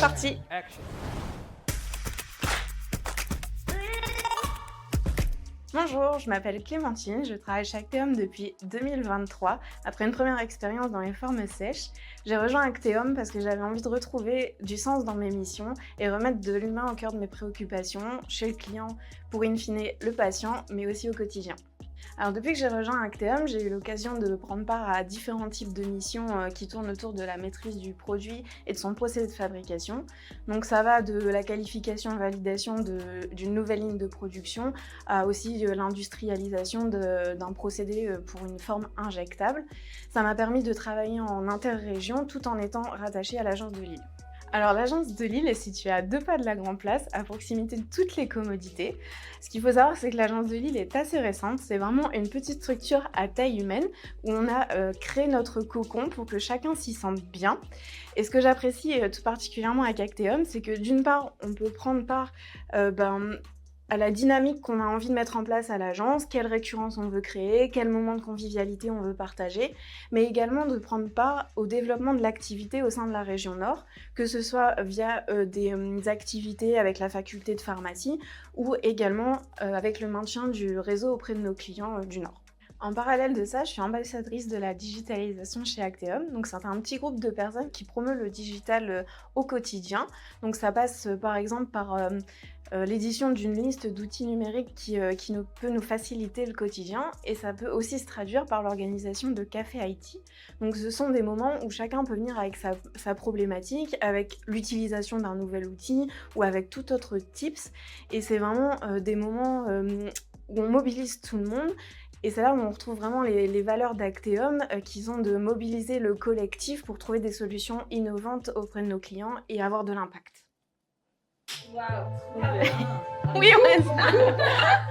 parti. Bonjour, je m'appelle Clémentine, je travaille chez Acteum depuis 2023. Après une première expérience dans les formes sèches, j'ai rejoint Acteum parce que j'avais envie de retrouver du sens dans mes missions et remettre de l'humain au cœur de mes préoccupations, chez le client pour in fine le patient, mais aussi au quotidien. Alors depuis que j'ai rejoint Acteum, j'ai eu l'occasion de prendre part à différents types de missions qui tournent autour de la maîtrise du produit et de son procédé de fabrication. Donc ça va de la qualification et validation d'une nouvelle ligne de production à aussi l'industrialisation d'un procédé pour une forme injectable. Ça m'a permis de travailler en interrégion tout en étant rattachée à l'agence de Lille. Alors l'agence de Lille est située à 2 pas de la Grand Place, à proximité de toutes les commodités. Ce qu'il faut savoir, c'est que l'agence de Lille est assez récente, c'est vraiment une petite structure à taille humaine où on a créé notre cocon pour que chacun s'y sente bien. Et ce que j'apprécie tout particulièrement avec Acteum, c'est que d'une part, on peut prendre part à la dynamique qu'on a envie de mettre en place à l'agence, quelle récurrence on veut créer, quel moment de convivialité on veut partager, mais également de prendre part au développement de l'activité au sein de la région Nord, que ce soit via des activités avec la faculté de pharmacie ou également avec le maintien du réseau auprès de nos clients du Nord. En parallèle de ça, je suis ambassadrice de la digitalisation chez Acteum. Donc c'est un petit groupe de personnes qui promeut le digital au quotidien. Donc ça passe par exemple par l'édition d'une liste d'outils numériques qui peut nous faciliter le quotidien, et ça peut aussi se traduire par l'organisation de cafés IT. Donc ce sont des moments où chacun peut venir avec sa problématique, avec l'utilisation d'un nouvel outil ou avec tout autre tips, et c'est vraiment des moments où on mobilise tout le monde. Et c'est là où on retrouve vraiment les valeurs d'Acteum qui sont de mobiliser le collectif pour trouver des solutions innovantes auprès de nos clients et avoir de l'impact. Waouh, trop bien. Oui, on est ça.